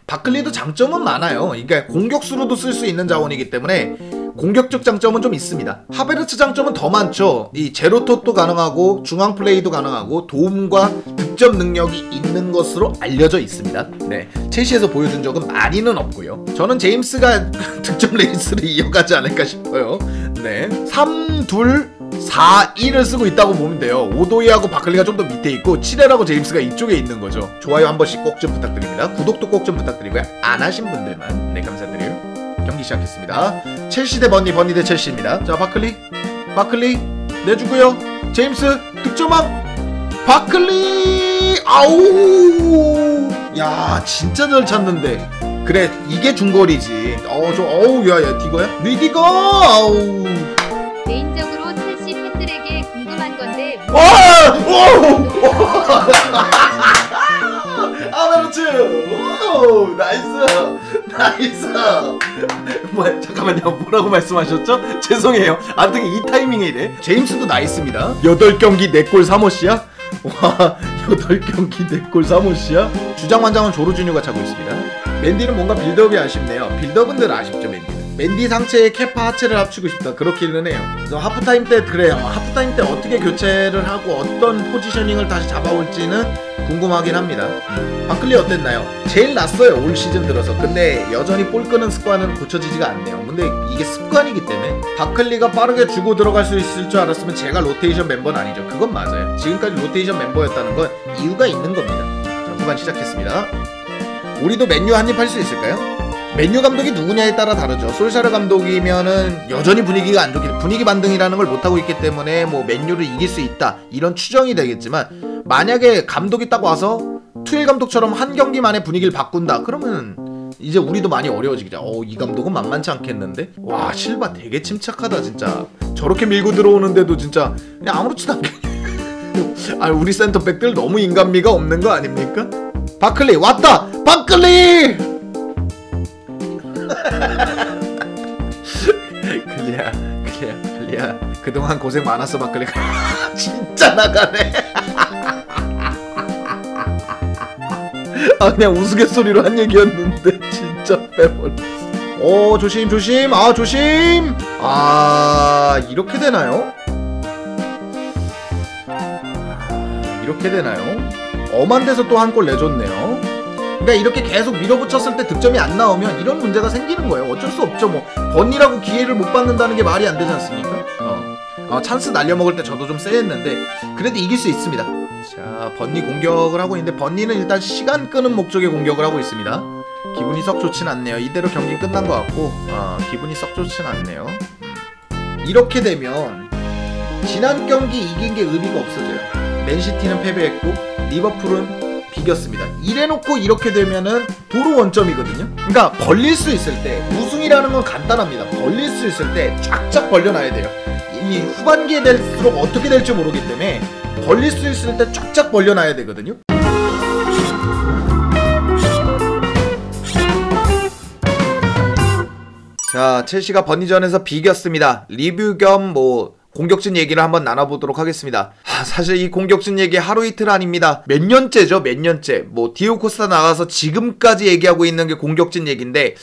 바클리도 장점은 많아요. 그러니까 공격수로도 쓸 수 있는 자원이기 때문에 공격적 장점은 좀 있습니다. 하베르츠 장점은 더 많죠. 이 제로톱도 가능하고 중앙 플레이도 가능하고 도움과 득점 능력이 있는 것으로 알려져 있습니다. 네, 첼시에서 보여준 적은 많이는 없고요. 저는 제임스가 득점 레이스를 이어가지 않을까 싶어요. 네, 3-2-4-1을 쓰고 있다고 보면 돼요. 오도이하고 바클리가 좀 더 밑에 있고 치레라고 제임스가 이쪽에 있는 거죠. 좋아요 한 번씩 꼭 좀 부탁드립니다. 구독도 꼭 좀 부탁드리고요. 안 하신 분들만 네 감사드려요. 경기 시작했습니다. 첼시 대 버니, 버니 대 첼시입니다. 자, 바클리 내주고요. 제임스 득점왕 바클리. 아우, 야 진짜 잘 찼는데. 그래 이게 중거리지. 야야 디거야? 리디거. 아우. 개인적으로 첼시 팬들에게 궁금한 건데. 아메르츠. 오, 나이스. 뭐야, 잠깐만요. 뭐라고 말씀하셨죠? 죄송해요. 아무튼 이 타이밍에 이래. 제임스도 나이스입니다. 8경기 4골 3어시야? 와, 8경기 4골 3어시야? 주장만장은 조르주뉴가 차고 있습니다. 맨디는 뭔가 빌드업이 아쉽네요. 빌드업은 늘 아쉽죠, 맨디는. 맨디 상체에 케파 하체를 합치고 싶다. 그렇기는 해요. 그래서 하프타임 때 그래요. 하프타임 때 어떻게 교체를 하고 어떤 포지셔닝을 다시 잡아올지는 궁금하긴 합니다. 바클리 어땠나요? 제일 낫어요, 올 시즌 들어서. 근데 여전히 볼 끄는 습관은 고쳐지지가 않네요. 근데 이게 습관이기 때문에 바클리가 빠르게 주고 들어갈 수 있을 줄 알았으면 제가 로테이션 멤버는 아니죠. 그건 맞아요. 지금까지 로테이션 멤버였다는 건 이유가 있는 겁니다. 자, 후반 시작했습니다. 우리도 맨유 한입 할 수 있을까요? 맨유 감독이 누구냐에 따라 다르죠. 솔샤르 감독이면은 여전히 분위기가 안 좋기, 분위기 반등이라는 걸 못하고 있기 때문에 뭐 맨유를 이길 수 있다 이런 추정이 되겠지만, 만약에 감독이 딱 와서 투엘 감독처럼 한 경기 만에 분위기를 바꾼다 그러면 이제 우리도 많이 어려워지겠죠. 이 감독은 만만치 않겠는데? 와, 실바 되게 침착하다 진짜. 저렇게 밀고 들어오는데도 진짜 그냥 아무렇지도 않게. 아, 우리 센터백들 너무 인간미가 없는 거 아닙니까? 바클리 왔다! 바클리! 클리야 그동안 고생 많았어 바클리가. 진짜 나가네. 아, 그냥 우스갯소리로 한 얘기였는데 진짜 빼버렸어. 조심. 조심. 이렇게 되나요? 이렇게 되나요? 엄한 데서 또 한 골 내줬네요. 그러니까 이렇게 계속 밀어붙였을 때 득점이 안 나오면 이런 문제가 생기는 거예요. 어쩔 수 없죠. 뭐 번이라고 기회를 못 받는다는 게 말이 안 되지 않습니까? 찬스 날려먹을 때 저도 좀 쎄했는데 그래도 이길 수 있습니다. 자, 번니 공격을 하고 있는데 번니는 일단 시간 끄는 목적의 공격을 하고 있습니다. 기분이 썩 좋진 않네요. 이대로 경기 끝난 것 같고 기분이 썩 좋진 않네요. 이렇게 되면 지난 경기 이긴 게 의미가 없어져요. 맨시티는 패배했고 리버풀은 비겼습니다. 이래놓고 이렇게 되면은 도로 원점이거든요. 그러니까 벌릴 수 있을 때, 우승이라는 건 간단합니다. 벌릴 수 있을 때 쫙쫙 벌려놔야 돼요. 이 후반기에 될수록 어떻게 될지 모르기 때문에 벌릴 수 있을 때 쫙쫙 벌려놔야 되거든요. 자, 첼시가 버니전에서 비겼습니다. 리뷰 겸 공격진 얘기를 한번 나눠보도록 하겠습니다. 사실 이 공격진 얘기 하루 이틀 아닙니다. 몇 년째죠, 몇 년째. 디오 코스타 나가서 지금까지 얘기하고 있는 게 공격진 얘기인데,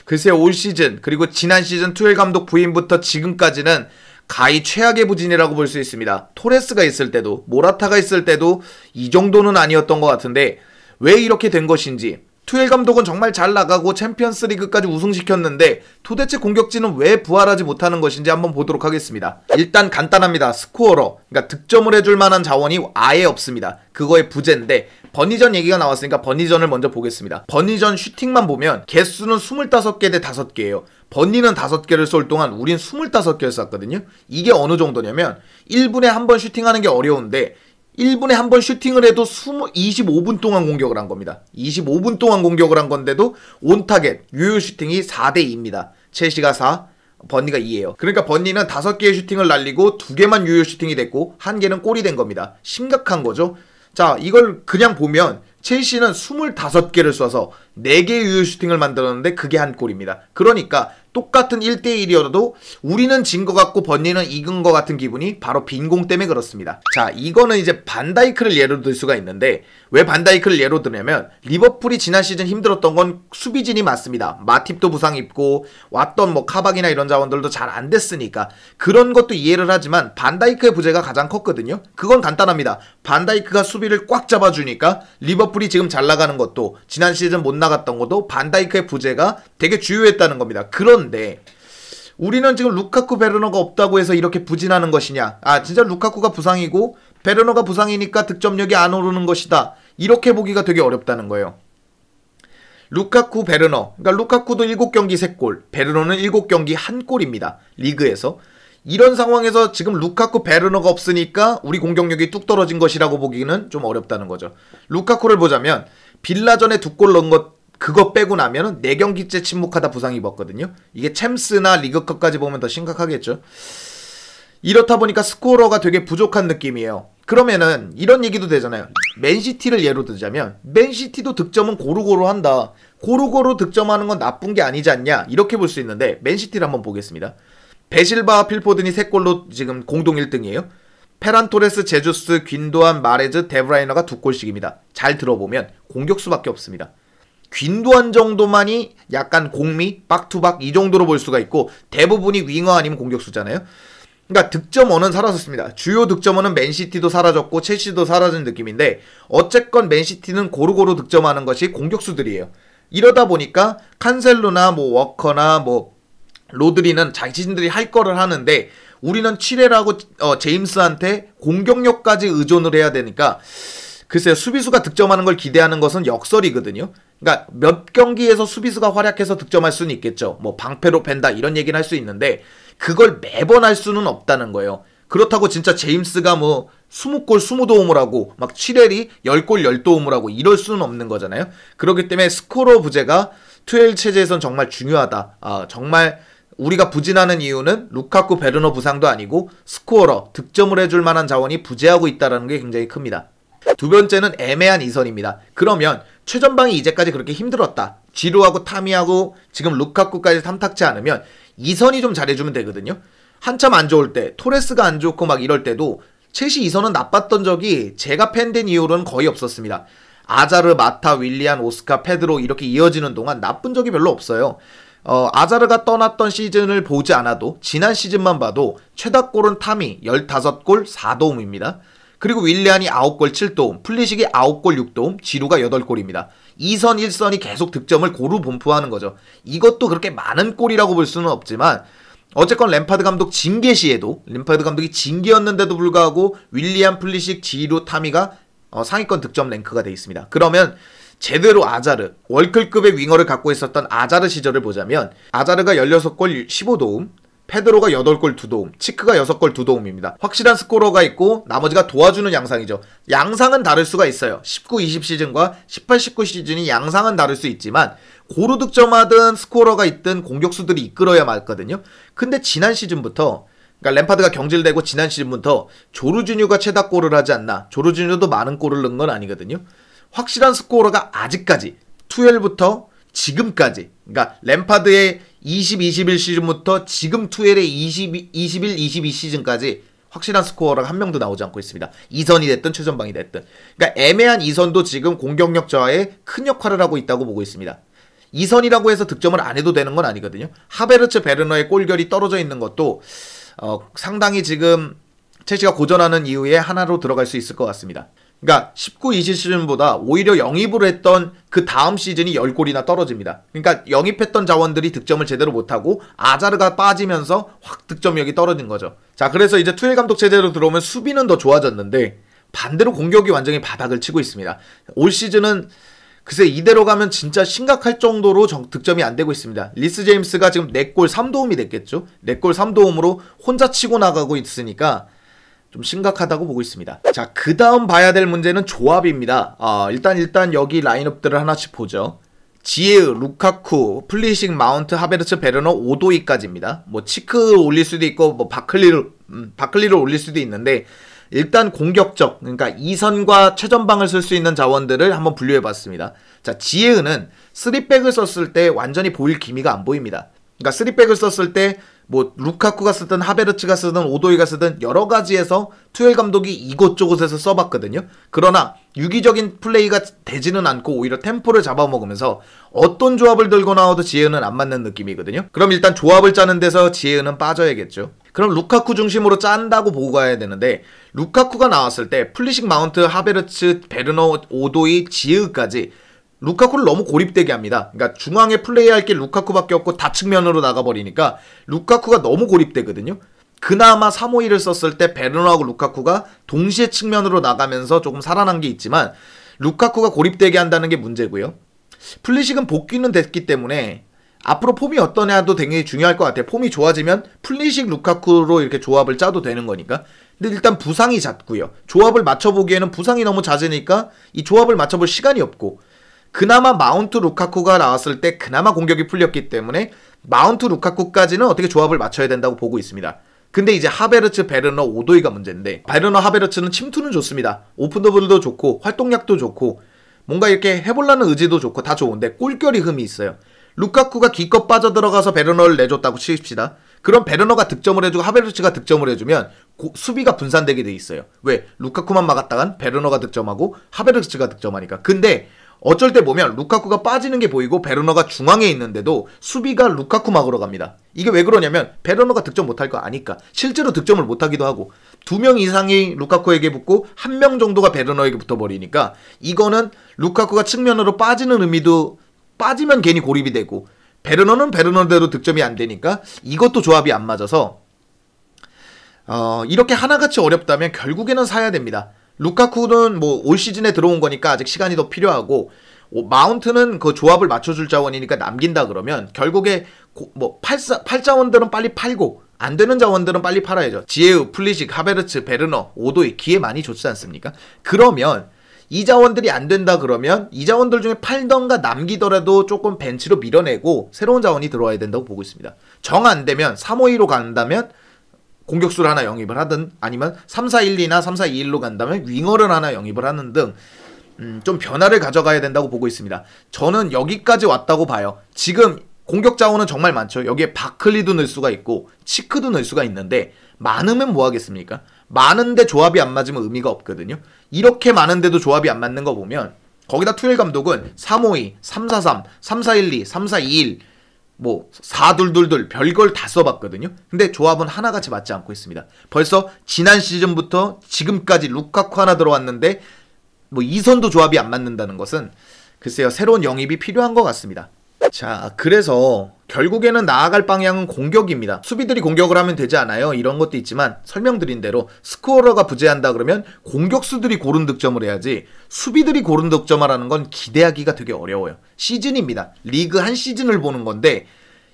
글쎄 올 시즌 그리고 지난 시즌 투엘 감독 부임부터 지금까지는 가히 최악의 부진이라고 볼 수 있습니다. 토레스가 있을 때도, 모라타가 있을 때도 이 정도는 아니었던 것 같은데 왜 이렇게 된 것인지, 투엘 감독은 정말 잘 나가고 챔피언스 리그까지 우승시켰는데 도대체 공격진은 왜 부활하지 못하는 것인지 한번 보도록 하겠습니다. 일단 간단합니다. 스코어러, 그러니까 득점을 해줄 만한 자원이 아예 없습니다. 그거의 부재인데, 버니전 얘기가 나왔으니까 버니전을 먼저 보겠습니다. 버니전 슈팅만 보면 개수는 25개 대 5개예요. 버니는 5개를 쏠 동안 우린 25개를 쐈거든요. 이게 어느 정도냐면 1분에 한 번 슈팅하는 게 어려운데 1분에 한 번 슈팅을 해도 25분 동안 공격을 한 겁니다. 25분 동안 공격을 한 건데도 온타겟, 유효 슈팅이 4대2입니다. 첼시가 4, 버니가 2예요. 그러니까 버니는 5개의 슈팅을 날리고 2개만 유효 슈팅이 됐고 1개는 골이 된 겁니다. 심각한 거죠. 자, 이걸 그냥 보면 첼시는 25개를 쏴서 4개의 유효 슈팅을 만들었는데 그게 한 골입니다. 그러니까 똑같은 1대1이어도 우리는 진 것 같고 번니는 이긴 것 같은 기분이 바로 빈공 때문에 그렇습니다. 자, 이거는 이제 반다이크를 예로 들 수가 있는데 왜 반다이크를 예로 드냐면 리버풀이 지난 시즌 힘들었던 건 수비진이 맞습니다. 마팁도 부상 입고 왔던 뭐 카박이나 이런 자원들도 잘 안 됐으니까 그런 것도 이해를 하지만 반다이크의 부재가 가장 컸거든요. 그건 간단합니다. 반다이크가 수비를 꽉 잡아주니까 리버풀이 지금 잘 나가는 것도 지난 시즌 못 나갔던 것도 반다이크의 부재가 되게 주요했다는 겁니다. 그런데 우리는 지금 루카쿠 베르너가 없다고 해서 이렇게 부진하는 것이냐, 진짜 루카쿠가 부상이고 베르너가 부상이니까 득점력이 안 오르는 것이다, 이렇게 보기가 되게 어렵다는 거예요. 루카쿠 베르너, 그러니까 루카쿠도 7경기 3골, 베르너는 7경기 1골입니다 리그에서. 이런 상황에서 지금 루카쿠 베르너가 없으니까 우리 공격력이 뚝 떨어진 것이라고 보기는 좀 어렵다는 거죠. 루카쿠를 보자면 빌라전에 2골 넣은 것 그거 빼고 나면은 4경기째 침묵하다 부상 입었거든요. 이게 챔스나 리그컵까지 보면 더 심각하겠죠. 이렇다 보니까 스코어러가 되게 부족한 느낌이에요. 그러면은 이런 얘기도 되잖아요. 맨시티를 예로 들자면 맨시티도 득점은 고루고루 한다. 고루고루 득점하는 건 나쁜 게 아니지 않냐, 이렇게 볼 수 있는데 맨시티를 한번 보겠습니다. 베실바와 필포든이 3골로 지금 공동 1등이에요. 페란토레스, 제주스, 귄도안, 마레즈, 데브라이너가 2골씩입니다. 잘 들어보면 공격수밖에 없습니다. 귄도안 정도만이 약간 공미, 박투박 이 정도로 볼 수가 있고 대부분이 윙어 아니면 공격수잖아요. 그러니까 득점원은 사라졌습니다. 주요 득점원은 맨시티도 사라졌고 첼시도 사라진 느낌인데 어쨌건 맨시티는 고루고루 득점하는 것이 공격수들이에요. 이러다 보니까 칸셀로나 뭐 워커나 뭐 로드리는 자신들이 할 거를 하는데 우리는 치레라고 제임스한테 공격력까지 의존을 해야 되니까 글쎄요, 수비수가 득점하는 걸 기대하는 것은 역설이거든요. 그러니까 몇 경기에서 수비수가 활약해서 득점할 수는 있겠죠. 뭐 방패로 뺀다 이런 얘기는 할 수 있는데 그걸 매번 할 수는 없다는 거예요. 그렇다고 진짜 제임스가 뭐 20골 20도움을 하고 막 치렐이 10골 10도움을 하고 이럴 수는 없는 거잖아요. 그렇기 때문에 스코러 부재가 투엘 체제에선 정말 중요하다. 정말 우리가 부진하는 이유는 루카쿠 베르너 부상도 아니고 스코어러, 득점을 해줄 만한 자원이 부재하고 있다는 게 굉장히 큽니다. 두 번째는 애매한 이선입니다. 그러면 최전방이 이제까지 그렇게 힘들었다, 지루하고 타미하고 지금 루카쿠까지 탐탁지 않으면 이선이 좀 잘해주면 되거든요. 한참 안 좋을 때 토레스가 안 좋고 막 이럴 때도 첼시 이선은 나빴던 적이 제가 팬된 이후로는 거의 없었습니다. 아자르, 마타, 윌리안, 오스카, 페드로 이렇게 이어지는 동안 나쁜 적이 별로 없어요. 아자르가 떠났던 시즌을 보지 않아도 지난 시즌만 봐도 최다골은 타미 15골 4도움입니다. 그리고 윌리안이 9골 7도움, 플리식이 9골 6도움, 지루가 8골입니다. 2선 1선이 계속 득점을 고루 분포하는 거죠. 이것도 그렇게 많은 골이라고 볼 수는 없지만 어쨌건 램파드 감독 징계 시에도, 램파드 감독이 징계였는데도 불구하고 윌리안, 플리식, 지루, 타미가 상위권 득점 랭크가 돼 있습니다. 그러면 제대로 아자르, 월클급의 윙어를 갖고 있었던 아자르 시절을 보자면 아자르가 16골 15도움, 페드로가 8골 2도움, 치크가 6골 2도움입니다. 확실한 스코러가 있고 나머지가 도와주는 양상이죠. 양상은 다를 수가 있어요. 19-20 시즌과 18-19 시즌이 양상은 다를 수 있지만 고루 득점하든 스코러가 있든 공격수들이 이끌어야 맞거든요. 근데 지난 시즌부터, 그러니까 램파드가 경질되고 지난 시즌부터 조르지뉴가 최다골을 하지 않나, 조르지뉴도 많은 골을 넣은 건 아니거든요. 확실한 스코어가 아직까지 투엘부터 지금까지, 그러니까 램파드의 20-21 시즌부터 지금 투엘의 21-22 시즌까지 확실한 스코어가 한 명도 나오지 않고 있습니다. 이선이 됐든 최전방이 됐든. 그러니까 애매한 이선도 지금 공격력 저하에 큰 역할을 하고 있다고 보고 있습니다. 이선이라고 해서 득점을 안 해도 되는 건 아니거든요. 하베르츠, 베르너의 골결이 떨어져 있는 것도 상당히 지금 첼시가 고전하는 이유의 하나로 들어갈 수 있을 것 같습니다. 그러니까 19-20 시즌보다 오히려 영입을 했던 그 다음 시즌이 10골이나 떨어집니다. 그러니까 영입했던 자원들이 득점을 제대로 못하고 아자르가 빠지면서 확 득점력이 떨어진 거죠. 자, 그래서 이제 투엘 감독 체제로 들어오면 수비는 더 좋아졌는데 반대로 공격이 완전히 바닥을 치고 있습니다. 올 시즌은 글쎄 이대로 가면 진짜 심각할 정도로 득점이 안 되고 있습니다. 리스 제임스가 지금 4골 3도움이 됐겠죠. 4골 3도움으로 혼자 치고 나가고 있으니까 좀 심각하다고 보고 있습니다. 자, 그 다음 봐야 될 문제는 조합입니다. 일단 여기 라인업들을 하나씩 보죠. 지에으, 루카쿠, 플리식, 마운트, 하베르츠, 베르너, 오도이까지입니다. 뭐 치크 올릴 수도 있고 뭐 바클리를 올릴 수도 있는데 일단 공격적, 그러니까 2선과 최전방을 쓸 수 있는 자원들을 한번 분류해봤습니다. 자, 지에으는 3백을 썼을 때 완전히 보일 기미가 안 보입니다. 그러니까 3백을 썼을 때 뭐 루카쿠가 쓰든 하베르츠가 쓰든 오도이가 쓰든 여러 가지에서 투엘 감독이 이곳저곳에서 써봤거든요. 그러나 유기적인 플레이가 되지는 않고 오히려 템포를 잡아먹으면서 어떤 조합을 들고 나와도 지혜은은 안 맞는 느낌이거든요. 그럼 일단 조합을 짜는 데서 지혜은은 빠져야겠죠. 그럼 루카쿠 중심으로 짠다고 보고 가야 되는데 루카쿠가 나왔을 때 플리식, 마운트, 하베르츠, 베르너, 오도이, 지혜은까지 루카쿠를 너무 고립되게 합니다. 그러니까 중앙에 플레이할 게 루카쿠밖에 없고 다 측면으로 나가버리니까 루카쿠가 너무 고립되거든요. 그나마 3-5-2를 썼을 때 베르너하고 루카쿠가 동시에 측면으로 나가면서 조금 살아난 게 있지만 루카쿠가 고립되게 한다는 게 문제고요. 플리식은 복귀는 됐기 때문에 앞으로 폼이 어떠냐도 되게 중요할 것 같아요. 폼이 좋아지면 플리식, 루카쿠로 이렇게 조합을 짜도 되는 거니까. 근데 일단 부상이 잦고요. 조합을 맞춰보기에는 부상이 너무 잦으니까 이 조합을 맞춰볼 시간이 없고 그나마 마운트 루카쿠가 나왔을 때 그나마 공격이 풀렸기 때문에 마운트 루카쿠까지는 어떻게 조합을 맞춰야 된다고 보고 있습니다. 근데 이제 하베르츠, 베르너, 오도이가 문제인데 베르너, 하베르츠는 침투는 좋습니다. 오픈 더블도 좋고 활동량도 좋고 뭔가 이렇게 해보려는 의지도 좋고 다 좋은데 꿀결이 흠이 있어요. 루카쿠가 기껏 빠져들어가서 베르너를 내줬다고 칩시다. 그럼 베르너가 득점을 해주고 하베르츠가 득점을 해주면 수비가 분산되게 돼 있어요. 왜? 루카쿠만 막았다간 베르너가 득점하고 하베르츠가 득점하니까. 근데 어쩔 때 보면 루카쿠가 빠지는 게 보이고 베르너가 중앙에 있는데도 수비가 루카쿠 막으러 갑니다. 이게 왜 그러냐면 베르너가 득점 못할 거 아니까. 실제로 득점을 못하기도 하고 2명 이상이 루카쿠에게 붙고 1명 정도가 베르너에게 붙어버리니까 이거는 루카쿠가 측면으로 빠지는 의미도 빠지면 괜히 고립이 되고 베르너는 베르너대로 득점이 안 되니까 이것도 조합이 안 맞아서 이렇게 하나같이 어렵다면 결국에는 사야 됩니다. 루카쿠는 뭐 올 시즌에 들어온 거니까 아직 시간이 더 필요하고 마운트는 그 조합을 맞춰줄 자원이니까 남긴다 그러면 결국에 팔 자원들은 빨리 팔고 안 되는 자원들은 빨리 팔아야죠. 지에우, 플리식, 하베르츠, 베르너, 오도이 기회 많이 줬지 않습니까? 그러면 이 자원들이 안 된다 그러면 이 자원들 중에 팔던가 남기더라도 조금 벤치로 밀어내고 새로운 자원이 들어와야 된다고 보고 있습니다. 정 안 되면 3-5-2로 간다면 공격수를 하나 영입을 하든 아니면 3-4-1-2나 3-4-2-1로 간다면 윙어를 하나 영입을 하는 등 좀 변화를 가져가야 된다고 보고 있습니다. 저는 여기까지 왔다고 봐요. 지금 공격 자원은 정말 많죠. 여기에 바클리도 넣을 수가 있고 치크도 넣을 수가 있는데 많으면 뭐 하겠습니까? 많은데 조합이 안 맞으면 의미가 없거든요. 이렇게 많은데도 조합이 안 맞는 거 보면 거기다 투엘 감독은 3-5-2, 3-4-3, 3-4-1-2, 3-4-2-1 뭐 4-2-2-2 별걸 다 써봤거든요. 근데 조합은 하나같이 맞지 않고 있습니다. 벌써 지난 시즌부터 지금까지 루카쿠 하나 들어왔는데 뭐 이선도 조합이 안 맞는다는 것은 글쎄요 새로운 영입이 필요한 것 같습니다. 자, 그래서 결국에는 나아갈 방향은 공격입니다. 수비들이 공격을 하면 되지 않아요? 이런 것도 있지만 설명드린 대로 스코어러가 부재한다 그러면 공격수들이 고른 득점을 해야지 수비들이 고른 득점을 하는 건 기대하기가 되게 어려워요. 시즌입니다. 리그 한 시즌을 보는 건데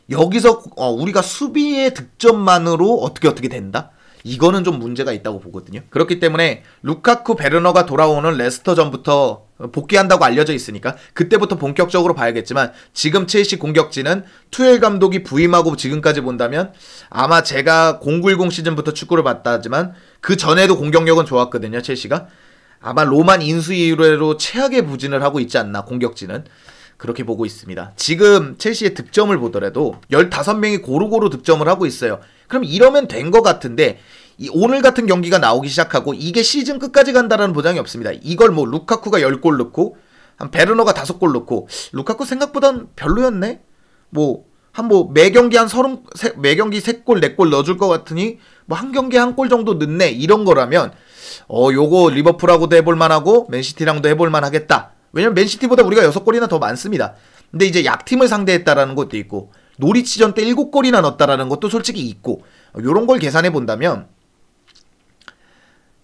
여기서 우리가 수비의 득점만으로 어떻게 된다? 이거는 좀 문제가 있다고 보거든요. 그렇기 때문에 루카쿠, 베르너가 돌아오는 레스터전부터 복귀한다고 알려져 있으니까 그때부터 본격적으로 봐야겠지만 지금 첼시 공격진은 투엘 감독이 부임하고 지금까지 본다면 아마 제가 090 시즌부터 축구를 봤다지만 그 전에도 공격력은 좋았거든요. 첼시가 아마 로만 인수 이후로 최악의 부진을 하고 있지 않나 공격진은 그렇게 보고 있습니다. 지금 첼시의 득점을 보더라도 15명이 고루고루 득점을 하고 있어요. 그럼 이러면 된 것 같은데 오늘 같은 경기가 나오기 시작하고 이게 시즌 끝까지 간다라는 보장이 없습니다. 이걸 뭐 루카쿠가 10골 넣고 한 베르너가 5골 넣고 루카쿠 생각보단 별로였네? 매경기 매경기 3골 4골 넣어줄 것 같으니 뭐 한 경기에 한 골 정도 넣네 이런 거라면 요거 리버풀하고도 해볼 만하고 맨시티랑도 해볼 만하겠다. 왜냐면 맨시티보다 우리가 6골이나 더 많습니다. 근데 이제 약팀을 상대했다라는 것도 있고 노리치전 때 7골이나 넣었다라는 것도 솔직히 있고 요런 걸 계산해 본다면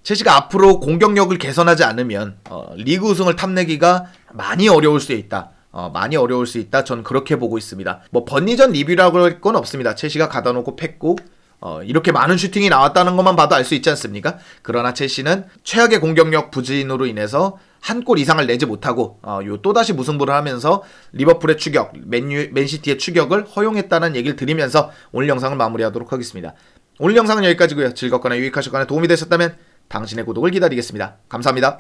첼시가 앞으로 공격력을 개선하지 않으면 리그 우승을 탐내기가 많이 어려울 수 있다. 많이 어려울 수 있다. 전 그렇게 보고 있습니다. 뭐 번니전 리뷰라고 할 건 없습니다. 첼시가 가다 놓고 팼고 이렇게 많은 슈팅이 나왔다는 것만 봐도 알 수 있지 않습니까? 그러나 첼시는 최악의 공격력 부진으로 인해서 한 골 이상을 내지 못하고 또다시 무승부를 하면서 리버풀의 추격, 맨시티의 추격을 허용했다는 얘기를 드리면서 오늘 영상을 마무리하도록 하겠습니다. 오늘 영상은 여기까지고요. 즐겁거나 유익하셨거나 도움이 되셨다면 당신의 구독을 기다리겠습니다. 감사합니다.